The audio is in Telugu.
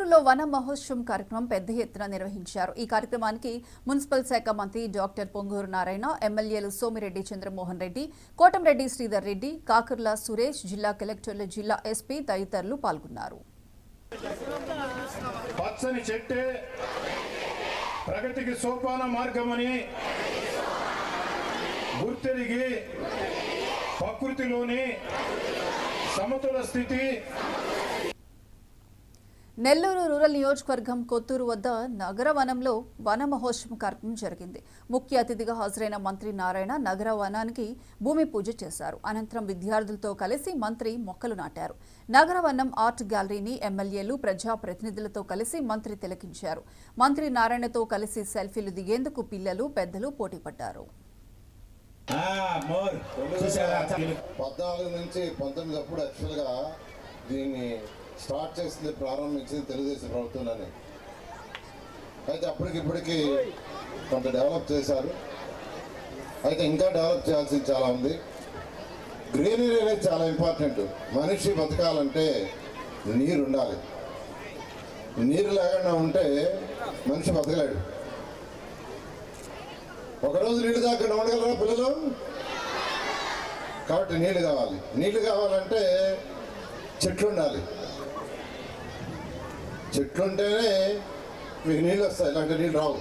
నెల్లూరులో వన మహోత్సవం కార్యక్రమం పెద్ద ఎత్తున నిర్వహించారు. ఈ కార్యక్రమానికి మున్సిపల్ శాఖ మంత్రి డాక్టర్ పొంగూరు నారాయణ, ఎమ్మెల్యేలు సోమిరెడ్డి చంద్రమోహన్ రెడ్డి, కోటంరెడ్డి శ్రీధర్ రెడ్డి, కాకర్ల సురేష్, జిల్లా కలెక్టర్లు, జిల్లా ఎస్పీ తదితరులు పాల్గొన్నారు. పచ్చని చెట్టే ప్రగతికి సోపాన మార్గమని గుర్తెరిగి ప్రకృతిలోని సమతుల స్థితి. నెల్లూరు రూరల్ నియోజకవర్గం కొత్తూరు వద్ద నగర వనంలో వన మహోత్సవం కార్యక్రమం జరిగింది. ముఖ్య అతిథిగా హాజరైన మంత్రి నారాయణ నగర వనానికి భూమి పూజ చేశారు. అనంతరం విద్యార్థులతో కలిసి మంత్రి మొక్కలు నాటారు. నగర వనం ఆర్ట్ గ్యాలరీని ఎమ్మెల్యేలు, ప్రజాప్రతినిధులతో కలిసి మంత్రి తిలకించారు. మంత్రి నారాయణతో కలిసి సెల్ఫీలు దిగేందుకు పిల్లలు, పెద్దలు పోటీపడ్డారు. 14 నుంచి 19 అప్పుడు యాక్చువల్గా దీన్ని స్టార్ట్ చేసింది, ప్రారంభించింది తెలుగుదేశం ప్రభుత్వంలోనే. అయితే అప్పటికిప్పటికీ కొంత డెవలప్ చేశారు. అయితే ఇంకా డెవలప్ చేయాల్సింది చాలా ఉంది. గ్రీనరీ అనేది చాలా ఇంపార్టెంట్. మనిషి బతకాలంటే నీరు ఉండాలి. నీరు లేకుండా ఉంటే మనిషి బతకలేడు. ఒకరోజు నీళ్ళు తాకుండా ఉండగలరా పిల్లలు? కాబట్టి నీళ్ళు కావాలి. నీళ్ళు కావాలంటే చెట్లు ఉండాలి. చెట్లు ఉంటేనే మీకు నీళ్ళు వస్తాయి, ఇలాంటి నీళ్ళు రావు.